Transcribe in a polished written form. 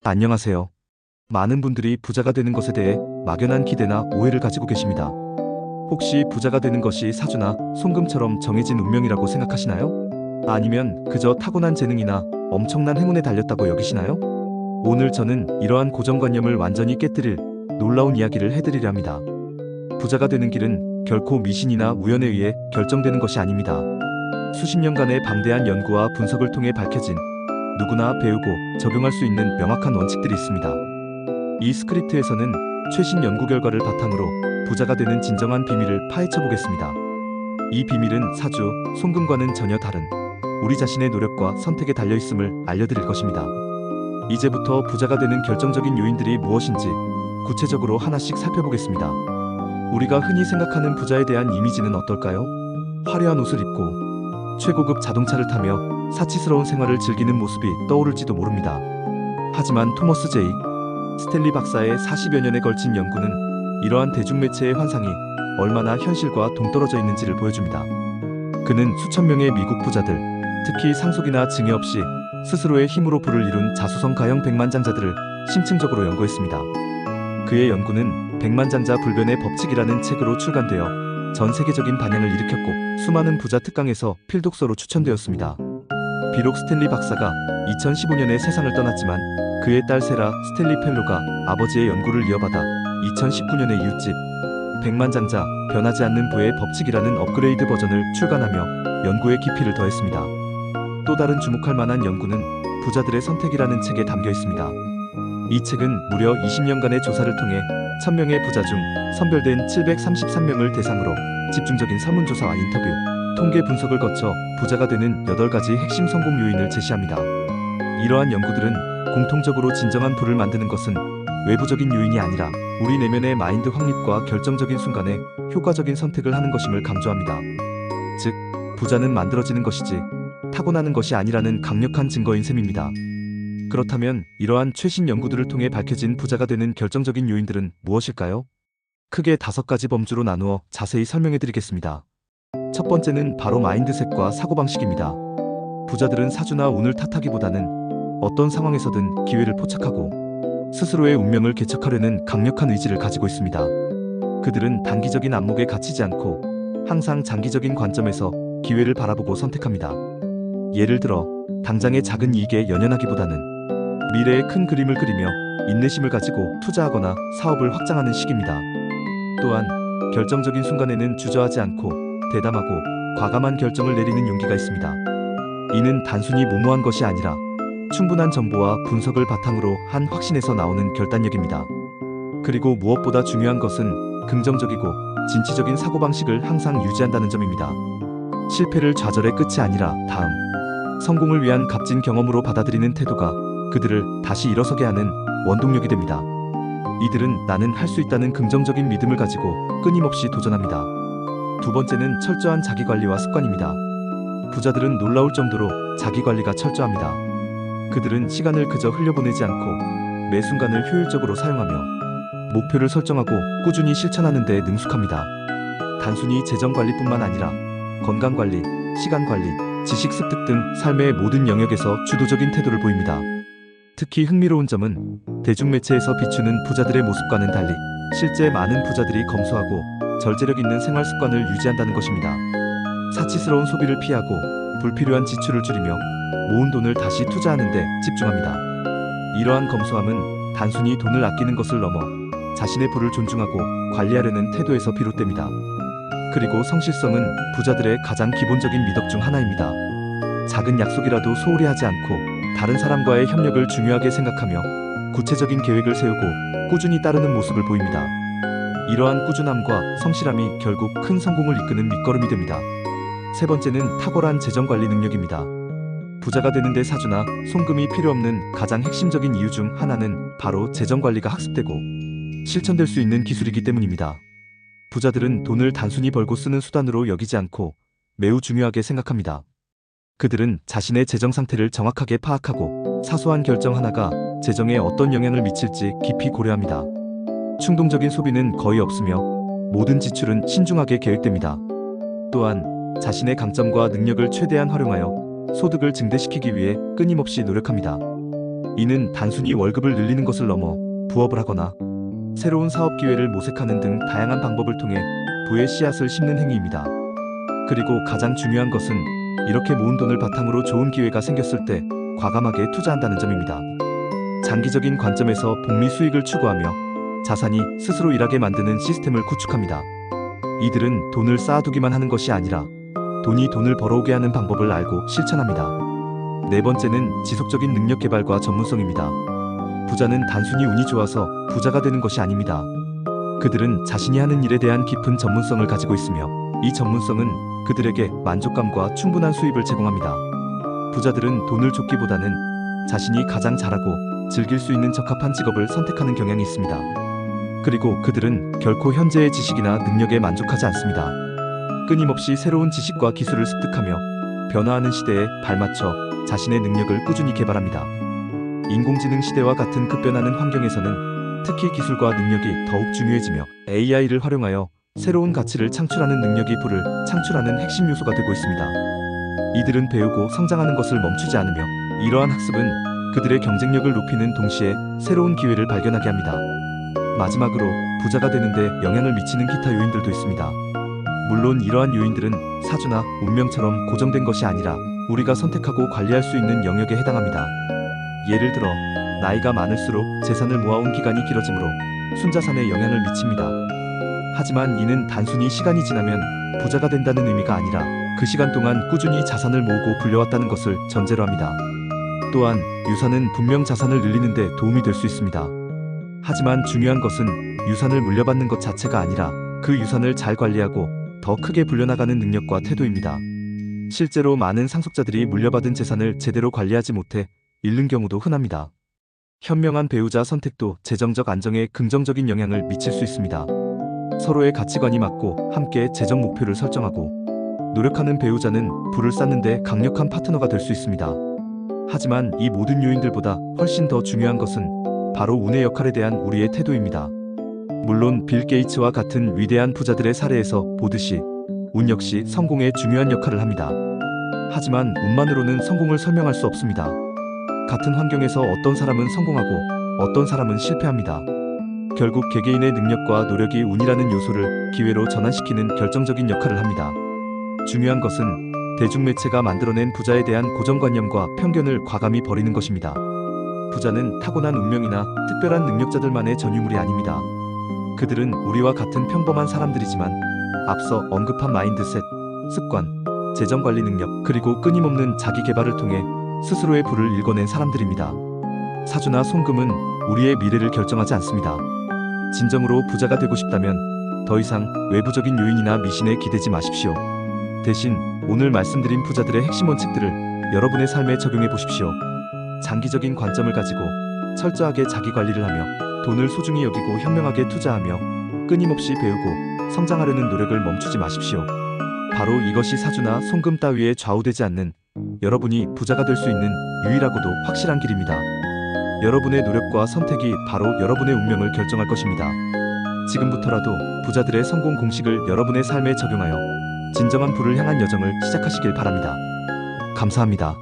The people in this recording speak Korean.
안녕하세요. 많은 분들이 부자가 되는 것에 대해 막연한 기대나 오해를 가지고 계십니다. 혹시 부자가 되는 것이 사주나 송금처럼 정해진 운명이라고 생각하시나요? 아니면 그저 타고난 재능이나 엄청난 행운에 달렸다고 여기시나요? 오늘 저는 이러한 고정관념을 완전히 깨뜨릴 놀라운 이야기를 해드리려 합니다. 부자가 되는 길은 결코 미신이나 우연에 의해 결정되는 것이 아닙니다. 수십 년간의 방대한 연구와 분석을 통해 밝혀진 누구나 배우고 적용할 수 있는 명확한 원칙들이 있습니다. 이 스크립트에서는 최신 연구 결과를 바탕으로 부자가 되는 진정한 비밀을 파헤쳐 보겠습니다. 이 비밀은 사주, 송금과는 전혀 다른 우리 자신의 노력과 선택에 달려 있음을 알려드릴 것입니다. 이제부터 부자가 되는 결정적인 요인들이 무엇인지 구체적으로 하나씩 살펴보겠습니다. 우리가 흔히 생각하는 부자에 대한 이미지는 어떨까요? 화려한 옷을 입고 최고급 자동차를 타며 사치스러운 생활을 즐기는 모습이 떠오를지도 모릅니다. 하지만 토머스 제이 스탠리 박사의 40여 년에 걸친 연구는 이러한 대중매체의 환상이 얼마나 현실과 동떨어져 있는지를 보여줍니다. 그는 수천 명의 미국 부자들, 특히 상속이나 증여 없이 스스로의 힘으로 부를 이룬 자수성 가형 백만장자들을 심층적으로 연구했습니다. 그의 연구는 백만장자 불변의 법칙이라는 책으로 출간되어 전 세계적인 반향을 일으켰고 수많은 부자 특강에서 필독서로 추천되었습니다. 비록 스탠리 박사가 2015년에 세상을 떠났지만 그의 딸 세라 스탠리 펠로가 아버지의 연구를 이어받아 2019년에 이웃집 백만장자 변하지 않는 부의 법칙이라는 업그레이드 버전을 출간하며 연구의 깊이를 더했습니다. 또 다른 주목할 만한 연구는 부자들의 선택이라는 책에 담겨 있습니다. 이 책은 무려 20년간의 조사를 통해 1000명의 부자 중 선별된 733명을 대상으로 집중적인 설문조사와 인터뷰, 통계 분석을 거쳐 부자가 되는 8가지 핵심 성공 요인을 제시합니다. 이러한 연구들은 공통적으로 진정한 부를 만드는 것은 외부적인 요인이 아니라 우리 내면의 마인드 확립과 결정적인 순간에 효과적인 선택을 하는 것임을 강조합니다. 즉, 부자는 만들어지는 것이지 타고나는 것이 아니라는 강력한 증거인 셈입니다. 그렇다면 이러한 최신 연구들을 통해 밝혀진 부자가 되는 결정적인 요인들은 무엇일까요? 크게 5가지 범주로 나누어 자세히 설명해드리겠습니다. 첫 번째는 바로 마인드셋과 사고방식입니다. 부자들은 사주나 운을 탓하기보다는 어떤 상황에서든 기회를 포착하고 스스로의 운명을 개척하려는 강력한 의지를 가지고 있습니다. 그들은 단기적인 안목에 갇히지 않고 항상 장기적인 관점에서 기회를 바라보고 선택합니다. 예를 들어 당장의 작은 이익에 연연하기보다는 미래의 큰 그림을 그리며 인내심을 가지고 투자하거나 사업을 확장하는 식입니다. 또한 결정적인 순간에는 주저하지 않고 대담하고 과감한 결정을 내리는 용기가 있습니다. 이는 단순히 무모한 것이 아니라 충분한 정보와 분석을 바탕으로 한 확신에서 나오는 결단력입니다. 그리고 무엇보다 중요한 것은 긍정적이고 진취적인 사고방식을 항상 유지한다는 점입니다. 실패를 좌절의 끝이 아니라 다음, 성공을 위한 값진 경험으로 받아들이는 태도가 그들을 다시 일어서게 하는 원동력이 됩니다. 이들은 나는 할 수 있다는 긍정적인 믿음을 가지고 끊임없이 도전합니다. 두 번째는 철저한 자기관리와 습관입니다. 부자들은 놀라울 정도로 자기관리가 철저합니다. 그들은 시간을 그저 흘려보내지 않고 매 순간을 효율적으로 사용하며 목표를 설정하고 꾸준히 실천하는 데 능숙합니다. 단순히 재정관리뿐만 아니라 건강관리, 시간관리, 지식 습득 등 삶의 모든 영역에서 주도적인 태도를 보입니다. 특히 흥미로운 점은 대중매체에서 비추는 부자들의 모습과는 달리 실제 많은 부자들이 검소하고 절제력 있는 생활 습관을 유지한다는 것입니다. 사치스러운 소비를 피하고 불필요한 지출을 줄이며 모은 돈을 다시 투자하는 데 집중합니다. 이러한 검소함은 단순히 돈을 아끼는 것을 넘어 자신의 부를 존중하고 관리하려는 태도에서 비롯됩니다. 그리고 성실성은 부자들의 가장 기본적인 미덕 중 하나입니다. 작은 약속이라도 소홀히 하지 않고 다른 사람과의 협력을 중요하게 생각하며 구체적인 계획을 세우고 꾸준히 따르는 모습을 보입니다. 이러한 꾸준함과 성실함이 결국 큰 성공을 이끄는 밑거름이 됩니다. 세 번째는 탁월한 재정관리 능력입니다. 부자가 되는데 사주나 송금이 필요 없는 가장 핵심적인 이유 중 하나는 바로 재정관리가 학습되고 실천될 수 있는 기술이기 때문입니다. 부자들은 돈을 단순히 벌고 쓰는 수단으로 여기지 않고 매우 중요하게 생각합니다. 그들은 자신의 재정 상태를 정확하게 파악하고 사소한 결정 하나가 재정에 어떤 영향을 미칠지 깊이 고려합니다. 충동적인 소비는 거의 없으며 모든 지출은 신중하게 계획됩니다. 또한 자신의 강점과 능력을 최대한 활용하여 소득을 증대시키기 위해 끊임없이 노력합니다. 이는 단순히 월급을 늘리는 것을 넘어 부업을 하거나 새로운 사업 기회를 모색하는 등 다양한 방법을 통해 부의 씨앗을 심는 행위입니다. 그리고 가장 중요한 것은 이렇게 모은 돈을 바탕으로 좋은 기회가 생겼을 때 과감하게 투자한다는 점입니다. 장기적인 관점에서 복리 수익을 추구하며 자산이 스스로 일하게 만드는 시스템을 구축합니다. 이들은 돈을 쌓아두기만 하는 것이 아니라 돈이 돈을 벌어오게 하는 방법을 알고 실천합니다. 네 번째는 지속적인 능력 개발과 전문성입니다. 부자는 단순히 운이 좋아서 부자가 되는 것이 아닙니다. 그들은 자신이 하는 일에 대한 깊은 전문성을 가지고 있으며 이 전문성은 그들에게 만족감과 충분한 수입을 제공합니다. 부자들은 돈을 쫓기보다는 자신이 가장 잘하고 즐길 수 있는 적합한 직업을 선택하는 경향이 있습니다. 그리고 그들은 결코 현재의 지식이나 능력에 만족하지 않습니다. 끊임없이 새로운 지식과 기술을 습득하며 변화하는 시대에 발맞춰 자신의 능력을 꾸준히 개발합니다. 인공지능 시대와 같은 급변하는 환경에서는 특히 기술과 능력이 더욱 중요해지며 AI를 활용하여 새로운 가치를 창출하는 능력이 부를 창출하는 핵심 요소가 되고 있습니다. 이들은 배우고 성장하는 것을 멈추지 않으며 이러한 학습은 그들의 경쟁력을 높이는 동시에 새로운 기회를 발견하게 합니다. 마지막으로 부자가 되는데 영향을 미치는 기타 요인들도 있습니다. 물론 이러한 요인들은 사주나 운명처럼 고정된 것이 아니라 우리가 선택하고 관리할 수 있는 영역에 해당합니다. 예를 들어 나이가 많을수록 재산을 모아온 기간이 길어지므로 순자산에 영향을 미칩니다. 하지만 이는 단순히 시간이 지나면 부자가 된다는 의미가 아니라 그 시간 동안 꾸준히 자산을 모으고 불려왔다는 것을 전제로 합니다. 또한 유산은 분명 자산을 늘리는 데 도움이 될 수 있습니다. 하지만 중요한 것은 유산을 물려받는 것 자체가 아니라 그 유산을 잘 관리하고 더 크게 불려나가는 능력과 태도입니다. 실제로 많은 상속자들이 물려받은 재산을 제대로 관리하지 못해 잃는 경우도 흔합니다. 현명한 배우자 선택도 재정적 안정에 긍정적인 영향을 미칠 수 있습니다. 서로의 가치관이 맞고 함께 재정 목표를 설정하고 노력하는 배우자는 부를 쌓는 데 강력한 파트너가 될 수 있습니다. 하지만 이 모든 요인들보다 훨씬 더 중요한 것은 바로 운의 역할에 대한 우리의 태도입니다. 물론 빌 게이츠와 같은 위대한 부자들의 사례에서 보듯이 운 역시 성공에 중요한 역할을 합니다. 하지만 운만으로는 성공을 설명할 수 없습니다. 같은 환경에서 어떤 사람은 성공하고 어떤 사람은 실패합니다. 결국 개개인의 능력과 노력이 운이라는 요소를 기회로 전환시키는 결정적인 역할을 합니다. 중요한 것은 대중매체가 만들어낸 부자에 대한 고정관념과 편견을 과감히 버리는 것입니다. 부자는 타고난 운명이나 특별한 능력자들만의 전유물이 아닙니다. 그들은 우리와 같은 평범한 사람들이지만 앞서 언급한 마인드셋, 습관, 재정관리 능력, 그리고 끊임없는 자기 개발을 통해 스스로의 부를 일궈낸 사람들입니다. 사주나 송금은 우리의 미래를 결정하지 않습니다. 진정으로 부자가 되고 싶다면 더 이상 외부적인 요인이나 미신에 기대지 마십시오. 대신 오늘 말씀드린 부자들의 핵심 원칙들을 여러분의 삶에 적용해 보십시오. 장기적인 관점을 가지고 철저하게 자기 관리를 하며 돈을 소중히 여기고 현명하게 투자하며 끊임없이 배우고 성장하려는 노력을 멈추지 마십시오. 바로 이것이 사주나 송금 따위에 좌우되지 않는 여러분이 부자가 될 수 있는 유일하고도 확실한 길입니다. 여러분의 노력과 선택이 바로 여러분의 운명을 결정할 것입니다. 지금부터라도 부자들의 성공 공식을 여러분의 삶에 적용하여 진정한 부를 향한 여정을 시작하시길 바랍니다. 감사합니다.